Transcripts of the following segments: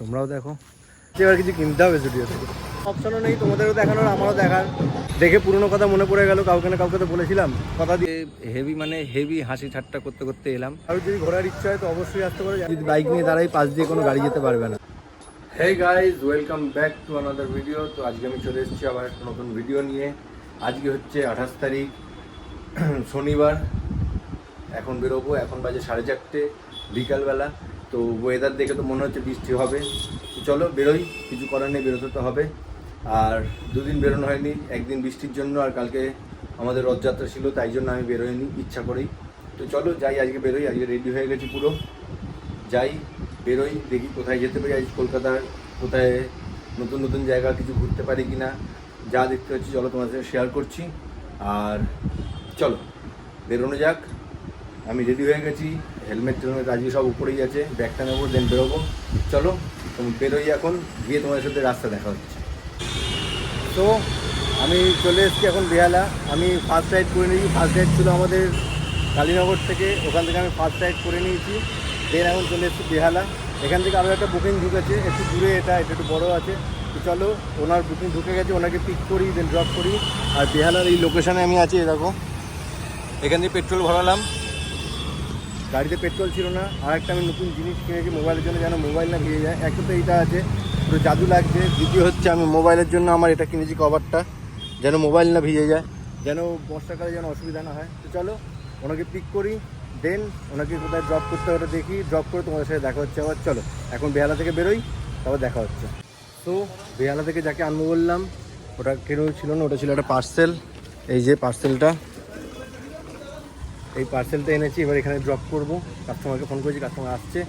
তোমরাও দেখো। এবার কিছু কিনতে হবে স্টুডিও থেকে, অপশনও নেই তোমাদেরও দেখানোর আমারও দেখার। দেখে পুরোনো কথা মনে পড়ে গেল, কাউকে না কাউকে তো বলেছিলাম কথা দিয়ে। হেভি মানে হেভি হাসি ঠাট্টা করতে করতে এলাম। আর যদি ঘোরার ইচ্ছা হয় তো অবশ্যই আসতে পারো, যদি বাইক নিয়ে দাঁড়াই পাশ দিয়ে কোনো গাড়ি যেতে পারবে না। Hey guys, welcome back to another video. তো আজকে আমি চলে এসেছি আবার একটা নতুন ভিডিও নিয়ে। আজকে হচ্ছে 28 তারিখ শনিবার। এখন বেরোবো, এখন বাজে 4:30 বিকালবেলা। তো ওয়েদার দেখে তো মনে হচ্ছে বৃষ্টি হবে। তো চলো বেরোই, কিছু করার নেই, বেরোতে তো হবে। আর দুদিন বেরোনো হয়নি, একদিন বৃষ্টির জন্য, আর কালকে আমাদের রথযাত্রা ছিল, তাই জন্য আমি বেরোইনি ইচ্ছা করেই। তো চলো যাই, আজকে বেরোই। আজকে রেডি হয়ে গেছি পুরো, যাই বেরোই, দেখি কোথায় যেতে পারি। আজ কলকাতার কোথায় নতুন নতুন জায়গা কিছু ঘুরতে পারি কি না, যা দেখতে পাচ্ছি চলো তোমাদের সাথে শেয়ার করছি। আর চলো বেরোনো যাক। আমি রেডি হয়ে গেছি, হেলমেট টেলমেট আজকে সব উপরেই আছে, ব্যাগটা নেবো, দেন বেরোবো। চলো তুমি বেরোই, এখন গিয়ে তোমাদের সাথে রাস্তা দেখা হচ্ছে। তো আমি চলে এসেছি এখন বেহালা। আমি ফার্স্ট রাইড করে নিয়েছি, ফার্স্ট রাইড ছিল আমাদের কালীনগর থেকে, ওখান থেকে আমি ফার্স্ট রাইড করে নিয়েছি। দেন এখন চলে এসেছি বেহালা। এখান থেকে আরও একটা বুকিং ঢুকেছে, একটু দূরে, এটা একটু বড়ো আছে। তো চলো, ওনার বুকিং ঢুকে গেছে, ওনাকে পিক করি, দেন ড্রপ করি। আর বেহালার এই লোকেশানে আমি আছি, দেখো এখান থেকে পেট্রোল ভরালাম, গাড়িতে পেট্রোল ছিল না। আর একটা আমি নতুন জিনিস কিনেছি মোবাইলের জন্য, যেন মোবাইল না ভিজে যায়। একটা তো এইটা আছে, পুরো জাদু লাগছে। দ্বিতীয় হচ্ছে আমি মোবাইলের জন্য আমার এটা কিনেছি কভারটা, যেন মোবাইল না ভিজে যায়, যেন বর্ষাকালে যেন অসুবিধা না হয়। তো চলো ওনাকে পিক করি, দেন ওনাকে কোথায় ড্রপ করতে হবে ওটা দেখি, ড্রপ করে তোমাদের সাথে দেখা হচ্ছে আবার। চলো এখন বেহালা থেকে বেরোই, তারপর দেখা হচ্ছে। তো বেহালা থেকে যাকে আনবো বললাম, ওটা কেউ ছিল না, ওটা ছিল একটা পার্সেল। এই যে পার্সেলটা, এই পার্সেলটা এনেছি, এবার এখানে ড্রপ করবো। কাস্টমারকে ফোন করেছি, কাস্টমার আসছে।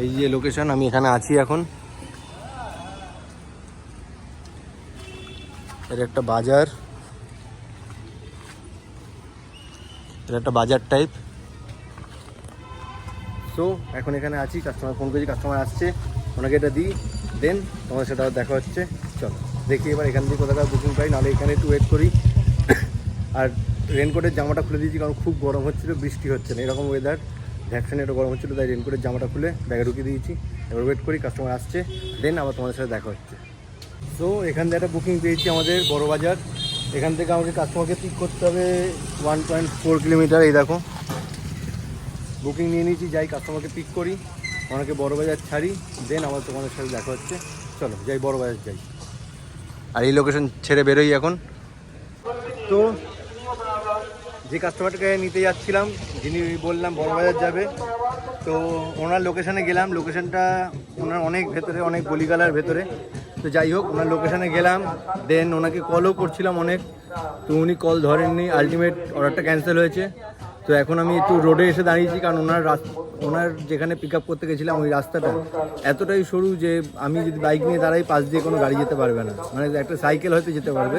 এই যে লোকেশন, আমি এখানে আছি এখন। এটা একটা বাজার, এটা একটা বাজার টাইপ। তো এখন এখানে আছি, কাস্টমার ফোন করেছি, কাস্টমার আসছে, ওনাকে এটা দিই, দেন তোমার সাথে আবার দেখা হচ্ছে। চলো দেখি এবার এখান থেকে কোথাকার বুকিং পাই, নাহলে এখানে একটু ওয়েট করি। আর রেনকোটের জামাটা খুলে দিয়েছি, কারণ খুব গরম হচ্ছিলো, বৃষ্টি হচ্ছে না, এরকম ওয়েদার, ভ্যাকসিনে একটু গরম হচ্ছিলো, তাই রেনকোটের জামাটা খুলে ব্যাগে ঢুকিয়ে দিয়েছি। এবার ওয়েট করি, কাস্টমার আসছে, দেন আবার তোমাদের সাথে দেখা হচ্ছে। তো এখান থেকে একটা বুকিং পেয়েছি আমাদের বড় বাজার। এখান থেকে আমাকে কাস্টমারকে পিক করতে হবে 1.4 কিলোমিটার। এই দেখো বুকিং নিয়ে নিয়েছি, যাই কাস্টমারকে পিক করি, ওনাকে বড় বাজার ছাড়ি, দেন আবার তোমাদের সাথে দেখা হচ্ছে। চলো যাই, বড় বাজার যাই। আর এই লোকেশন ছেড়ে বেরোই এখন। তো যে কাস্টমারটাকে নিতে যাচ্ছিলাম, যিনি বললাম বড় বাজার যাবে, তো ওনার লোকেশানে গেলাম। লোকেশানটা ওনার অনেক ভেতরে, অনেক গলিগালার ভেতরে। তো যাই হোক, ওনার লোকেশানে গেলাম, দেন ওনাকে কলও করছিলাম অনেক, তো উনি কল ধরেননি। আলটিমেট অর্ডারটা ক্যান্সেল হয়েছে। তো এখন আমি একটু রোডে এসে দাঁড়িয়েছি, কারণ ওনার যেখানে পিক আপ করতে গেছিলাম ওই রাস্তাটা এতটাই সরু যে আমি যদি বাইক নিয়ে দাঁড়াই পাশ দিয়ে কোনো গাড়ি যেতে পারবে না, মানে একটা সাইকেল হয়তো যেতে পারবে।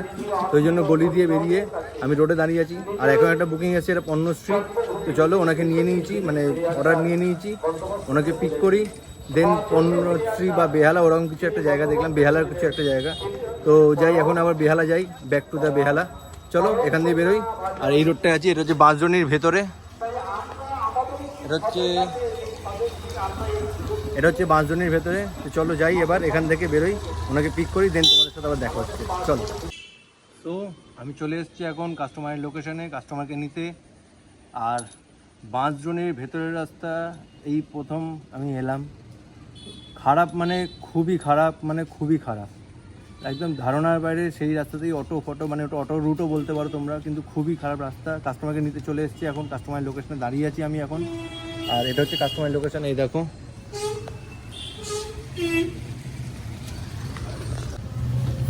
তো ওই জন্য গলি দিয়ে বেরিয়ে আমি রোডে দাঁড়িয়ে আছি। আর এখন একটা বুকিং এসেছে, এটা পণ্যশ্রী। তো চলো ওনাকে নিয়ে নিয়েছি, মানে অর্ডার নিয়ে নিয়েছি, ওনাকে পিক করি, দেন পণ্যশ্রী বা বেহালা ওরকম কিছু একটা জায়গা দেখলাম, বেহালার কিছু একটা জায়গা। তো যাই, এখন আবার বেহালা যাই, ব্যাক টু দ্য বেহালা। চলো এখান দিয়ে বেরোই। আর এই রোডটা আছে, এটা হচ্ছে বাঁশজনির ভেতরে, এটা হচ্ছে বাঁশজনির ভেতরে। তো চলো যাই, এবার এখান থেকে বেরোই, ওনাকে পিক করি, দেন তোমাদের সাথে আবার দেখা হচ্ছে। চলো। তো আমি চলে এসেছি এখন কাস্টমারের লোকেশানে, কাস্টমারকে নিতে। আর বাঁশজনির ভেতরের রাস্তা এই প্রথম আমি এলাম। খারাপ মানে খুবই খারাপ, মানে খুবই খারাপ, একদম ধারণার বাইরে। সেই রাস্তাতেই অটো ফটো, মানে ওটা অটো রুটও বলতে পারো তোমরা, কিন্তু খুবই খারাপ রাস্তা। কাস্টমারকে নিতে চলে এসেছি, এখন কাস্টমারের লোকেশনে দাঁড়িয়ে আছি আমি এখন। আর এটা হচ্ছে কাস্টমারের লোকেশন, এই দেখো।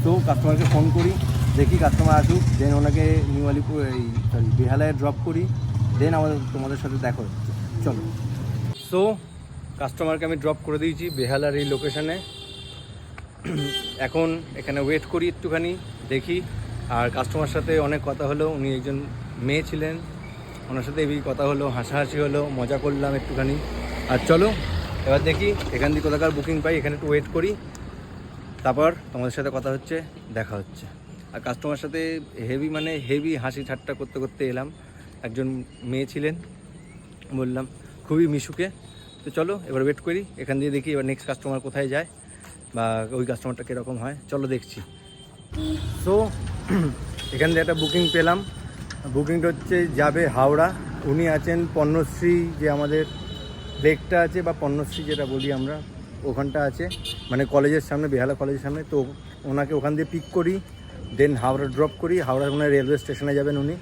তো কাস্টমারকে ফোন করি, দেখি কাস্টমার আসুক, দেন ওনাকে নিউ আলিপুর বেহালায় ড্রপ করি, দেন আমাদের তোমাদের সাথে দেখা হচ্ছে। চলো। সো কাস্টমারকে আমি ড্রপ করে দিয়েছি বেহালার এই লোকেশানে। এখন এখানে ওয়েট করি একটুখানি, দেখি। আর কাস্টমার সাথে অনেক কথা হলো, উনি একজন মেয়ে ছিলেন, ওনার সাথে এই কথা হলো, হাসাহাসি হলো, মজা করলাম একটুখানি। আর চলো এবার দেখি এখান থেকে কোথাকার বুকিং পাই, এখানে একটু ওয়েট করি, তারপর তোমাদের সাথে কথা হচ্ছে, দেখা হচ্ছে। আর কাস্টমার সাথে হেভি মানে হেভি হাসি ঠাট্টা করতে করতে এলাম। একজন মেয়ে ছিলেন, বললাম খুবই মিশুকে। তো চলো এবার ওয়েট করি, এখান দিয়ে দেখি এবার নেক্সট কাস্টমার কোথায় যায়। বা ওই কাস্টমারটা কীরকম হয়, চলো দেখছি। সো এখান থেকে একটা বুকিং পেলাম। বুকিংটা হচ্ছে যাবে হাওড়া। উনি আছেন পণ্যশ্রী, যে আমাদের লেকটা আছে বা পণ্যশ্রী যেটা বলি আমরা, ওখানটা আছে মানে কলেজের সামনে, বেহালা কলেজের সামনে। তো ওনাকে ওখান দিয়ে পিক করি, দেন হাওড়া ড্রপ করি। হাওড়া ওনার রেলওয়ে স্টেশনে যাবেন উনি,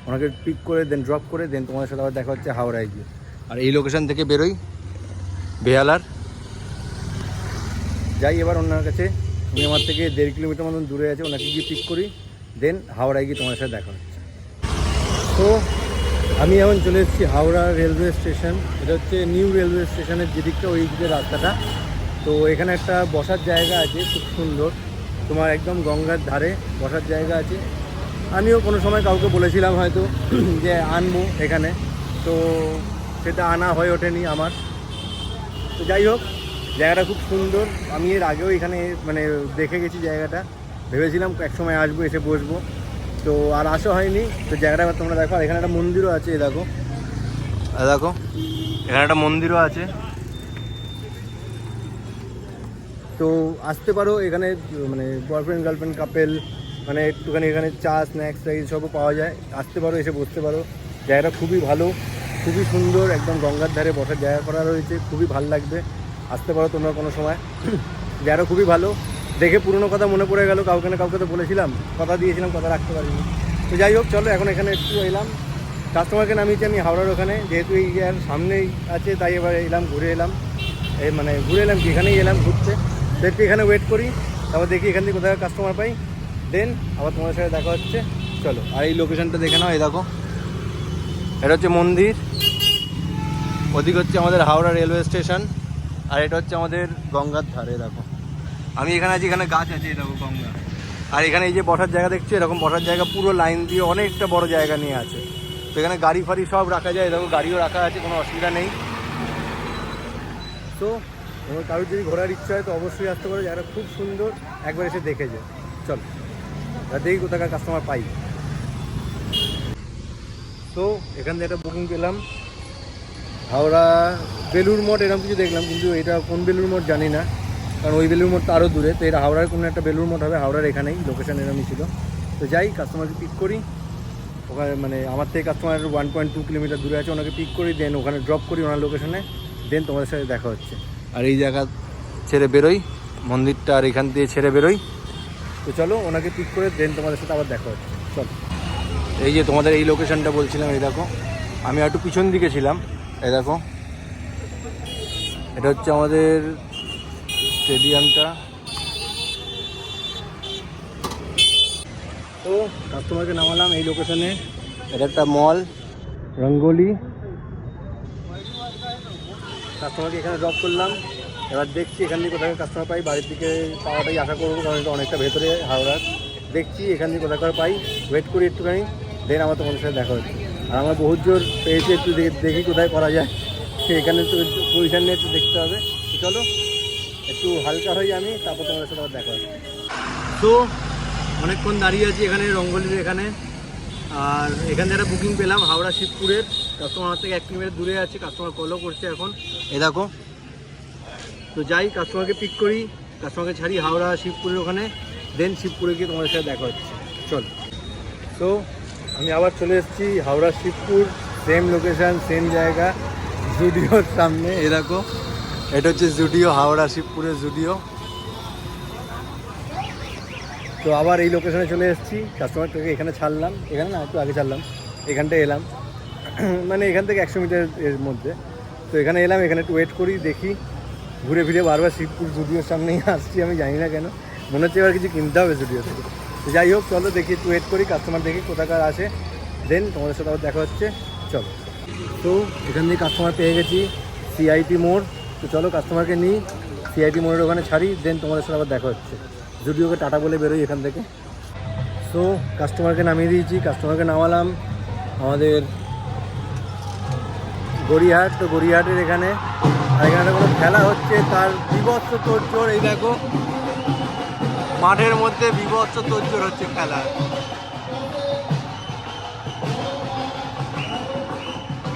ওনাকে পিক করে দেন ড্রপ করে দেন তোমাদের সাথে আবার দেখা হচ্ছে হাওড়ায় গিয়ে। আর এই লোকেশান থেকে বেরোই বেহালার, যাই এবার ওনার কাছে। উনি আমার থেকে 1.5 কিলোমিটার মতন দূরে আছে, ওনাকে গিয়ে পিক করি, দেন হাওড়ায় গিয়ে তোমাদের সাথে দেখা হচ্ছে। তো আমি এখন চলে এসেছি হাওড়া রেলওয়ে স্টেশন। এটা হচ্ছে নিউ রেলওয়ে স্টেশনের যেদিকটা, ওই দিকে রাস্তাটা। তো এখানে একটা বসার জায়গা আছে খুব সুন্দর, তোমার একদম গঙ্গার ধারে বসার জায়গা আছে। আমিও কোনো সময় কাউকে বলেছিলাম হয়তো যে আনবো এখানে, তো সেটা আনা হয়ে ওঠেনি আমার। তো যাই হোক, জায়গাটা খুব সুন্দর। আমি এর আগেও এখানে মানে দেখে গেছি জায়গাটা, ভেবেছিলাম এক সময় আসবো, এসে বসবো, তো আর আসা হয়নি। তো জায়গাটা এবার তোমরা দেখো। আর এখানে একটা মন্দিরও আছে, দেখো দেখো এখানে একটা মন্দিরও আছে। তো আসতে পারো এখানে, মানে বয়ফ্রেন্ড গার্লফ্রেন্ড কাপেল, মানে একটুখানি এখানে চা স্ন্যাক্স এই সবও পাওয়া যায়। আসতে পারো, এসে বসতে পারো। জায়গাটা খুবই ভালো, খুবই সুন্দর, একদম গঙ্গার ধারে বসার জায়গা করা রয়েছে, খুবই ভালো লাগবে। আসতে পারো তোমরা কোনো সময়, জায়গাটা খুবই ভালো। দেখে পুরনো কথা মনে পড়ে গেল, কাউকে না কাউকে তো বলেছিলাম, কথা দিয়েছিলাম, কথা রাখতে পারিনি। তো যাই হোক, চলো এখন এখানে একটু এলাম, কাস্টমারকে নামিয়েছি আমি হাওড়ার ওখানে, যেহেতু এই আর সামনেই আছে, তাই এবার এলাম, ঘুরে এলাম। এই মানে ঘুরে এলাম কি, এখানেই এলাম ঘুরতে। তো একটু এখানে ওয়েট করি, তারপর দেখি এখান থেকে কোথায় কাস্টমার পাই, দেন আবার তোমাদের সাথে দেখা হচ্ছে। চলো, আর এই লোকেশনটা দেখে নাও। এই দেখো, এটা হচ্ছে মন্দির, ওদিক হচ্ছে আমাদের হাওড়া রেলওয়ে স্টেশন, আর এটা হচ্ছে আমাদের গঙ্গার ধারে। দেখো আমি এখানে আছি, এখানে গাছ আছে, দেখো গঙ্গা। আর এখানে এই যে বসার জায়গা দেখছি, এরকম বসার জায়গা পুরো লাইন দিয়ে অনেকটা বড় জায়গা নিয়ে আছে। তো এখানে গাড়ি ফাড়ি সব রাখা যায়, দেখো গাড়িও রাখা আছে, কোনো অসুবিধা নেই। তো তোমার কারোর যদি ঘোরার ইচ্ছা হয় তো অবশ্যই আসতে পারো, জায়গাটা খুব সুন্দর, একবার এসে দেখে যায়। চলো দেখি কোথাকার কাস্টমার পাই। তো এখান থেকে একটা বুকিং পেলাম, হাওড়া বেলুড় মঠ এরকম কিছু দেখলাম, কিন্তু এটা কোন বেলুড় মঠ জানি না, কারণ ওই বেলুড় মঠটা আরও দূরে। তো এটা হাওড়ার কোনো একটা বেলুড় মঠ হবে, হাওড়ার এখানেই লোকেশান এরকমই ছিল। তো যাই, কাস্টমারকে পিক করি ওখানে, মানে আমার থেকে কাস্টমার 1.2 কিলোমিটার দূরে আছে, ওনাকে পিক করি, দেন ওখানে ড্রপ করি ওনার লোকেশানে, দেন তোমাদের সাথে দেখা হচ্ছে। আর এই জায়গা ছেড়ে বেরোই, মন্দিরটা আর এখান দিয়ে ছেড়ে বেরোই। তো চলো, ওনাকে পিক করে দেন তোমাদের সাথে আবার দেখা হচ্ছে। চলো, এই যে তোমাদের এই লোকেশানটা বলছিলাম, এই দেখো আমি একটু পিছন দিকে ছিলাম। এই দেখো, এটা হচ্ছে আমাদের স্টেডিয়ামটা। তো কাস্টমারকে নামালাম এই লোকেশানে, এটা একটা মল রঙ্গোলি। কাস্টমারকে এখানে ড্রপ করলাম, এবার দেখছি এখান থেকে কোথায় কাস্টমার পাই, বাড়ির দিকে পাওয়াটাই আশা করবো, কারণ এটা অনেকটা ভেতরে হাওড়ার। দেখছি এখান থেকে কোথাকার পাই, ওয়েট করি একটুখানি, দেন আমার তোমাদের সাথে দেখা হচ্ছে। আর আমার বহুত জোর পেয়েছে, একটু দেখি কোথায় করা যায়, এখানে তো পজিশান নিয়ে একটু দেখতে হবে। তো চলো একটু হালকা হই আমি, তারপর তোমাদের সাথে আবার দেখা হচ্ছে। তো অনেকক্ষণ দাঁড়িয়ে আছি এখানে রঙ্গলির এখানে, আর এখান থেকে একটা বুকিং পেলাম হাওড়া শিবপুরের। কাস্টমার থেকে 1 কিলোমিটার দূরে আছে, কাস্টমার কলও করছে এখন, এ দেখো। তো যাই, কাস্টমারকে পিক করি, কাস্টমারকে ছাড়ি হাওড়া শিবপুরের ওখানে, দেন শিবপুরে গিয়ে তোমাদের সাথে দেখা হচ্ছে। চল, তো আমি আবার চলে এসেছি Howrah Shibpur, same location, same জায়গা, জুডিওর সামনে। এ দেখো, এটা হচ্ছে জুডিও, হাওড়া শিবপুরের জুডিও। তো আবার এই লোকেশনে চলে এসেছি, কাস্টমারটাকে এখানে ছাড়লাম, এখানে না একটু আগে ছাড়লাম, এখানটায় এলাম, মানে এখান থেকে 100 মিটার এর মধ্যে। তো এখানে এলাম, এখানে একটু ওয়েট করি, দেখি ঘুরে ফিরে বারবার শিবপুর জুডিওর সামনেই আসছি, আমি জানি না কেন, মনে হচ্ছে এবার কিছু কিনতে হবে জুডিও থেকে। তো যাই হোক, চলো দেখি একটু ওয়েট করি, কাস্টমার দেখি কোথাকার আসে, দেন তোমাদের সাথে আবার দেখা হচ্ছে। চলো, তো এখান থেকে কাস্টমার পেয়ে গেছি, সিআইটি মোড়। তো চলো কাস্টমারকে নিই, সিআইটি মোড়ের ওখানে ছাড়ি, দেন তোমাদের সাথে আবার দেখা হচ্ছে। জুডিওকে টাটা বলে বেরোই এখান থেকে। সো কাস্টমারকে নামিয়ে দিয়েছি, কাস্টমারকে নামালাম আমাদের গড়িয়াহাট। তো গড়িয়াহাটের এখানে, আর এখানে কোনো খেলা হচ্ছে, তার বিভৎস তোড়জোড়। এই দেখো, মাঠের মধ্যে বিভৎস তোড়জোড় হচ্ছে খেলা।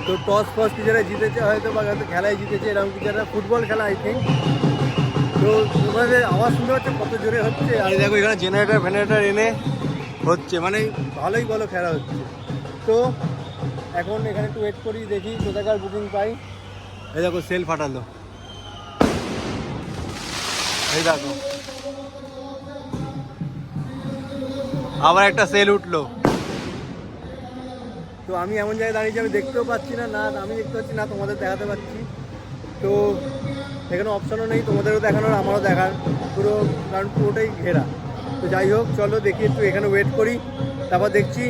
তো টস ফস কিছু জিতেছে হয়তো, বা খেলায় জিতেছে, এরকম কিছু একটা ফুটবল খেলা আই থিঙ্ক। তো তো তোমাদের আওয়াজ শুনতে হচ্ছে কত জোরে হচ্ছে। আর এই দেখো এখানে জেনারেটার ফেনারেটার এনে হচ্ছে, মানে ভালোই বলো খেলা হচ্ছে। তো এখন এখানে একটু ওয়েট করি, দেখি কোথাকার বুকিং পাই। এই দেখো সেল ফাটালো, এই দেখো আবার একটা সেল উঠলো। তো আমি এমন জায়গায় দাঁড়িয়েছি, আমি দেখতেও পাচ্ছি না, না আমি দেখতে পাচ্ছি না তোমাদের দেখাতে পাচ্ছি। তো এখানে অপশানও নেই তোমাদেরও দেখানোর আমারও দেখার, পুরো কারণ পুরোটাই ঘেরা। তো যাই হোক চলো দেখি একটু এখানে ওয়েট করি, তারপর দেখছি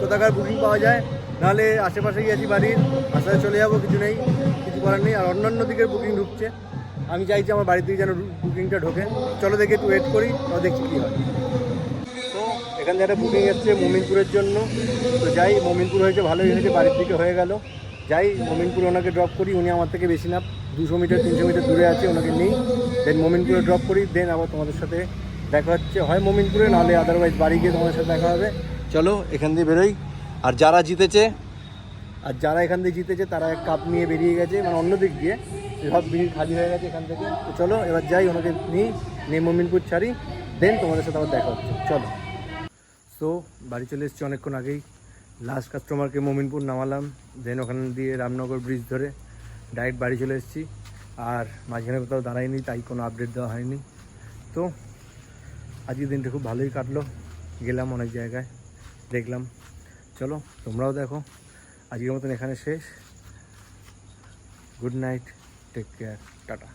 কোথাকার বুকিং পাওয়া যায়। নাহলে আশেপাশে গিয়েছি বাড়ির আশায় চলে যাবো, কিছু নেই, কিছু করার নেই। আর অন্যান্য দিকের বুকিং ঢুকছে, আমি চাইছি আমার বাড়ির দিকে যেন বুকিংটা ঢোকে। চলো দেখি একটু ওয়েট করি, তাও দেখছি কী হয়। তো এখান থেকে একটা বুকিং এসছে মমিনপুরের জন্য। তো যাই, মমিনপুর হয়েছে, ভালোই হয়েছে, বাড়ির দিকে হয়ে গেল। যাই মমিনপুরে ওনাকে ড্রপ করি, উনি আমার থেকে বেশি না 200 মিটার 300 মিটার দূরে আছে, ওনাকে নিই, দেন মমিনপুরে ড্রপ করি, দেন আবার তোমাদের সাথে দেখা হচ্ছে, হয় মমিনপুরে নাহলে আদারওয়াইজ বাড়ি গিয়ে তোমাদের সাথে দেখা হবে। চলো এখান দিয়ে বেরোই। আর যারা জিতেছে, এখান দিয়ে জিতেছে তারা এক কাপ নিয়ে বেরিয়ে গেছে, মানে অন্য দিক দিয়ে সব ভিড় খালি হয়ে গেছে এখান থেকে। তো চলো এবার যাই, ওনাকে নিয়ে মমিনপুর ছাড়ি, দেন তোমাদের সাথে আবার দেখা হচ্ছে। চলো। তো বাড়ি চলে এসেছি অনেকক্ষণ আগেই, লাস্ট কাস্টমারকে মমিনপুর নামালাম, দেন ওখান দিয়ে রামনগর ব্রিজ ধরে ডাইরেক্ট বাড়ি চলে এসেছি। আর মাঝখানে কোথাও দাঁড়াইনি, তাই কোনো আপডেট দেওয়া হয়নি। তো আজকের দিনটা খুব ভালোই কাটলো, গেলাম অনেক জায়গায়, দেখলাম। চলো তোমরাও দেখো। আজকের মতন এখানে শেষ। Good night, take care, tata.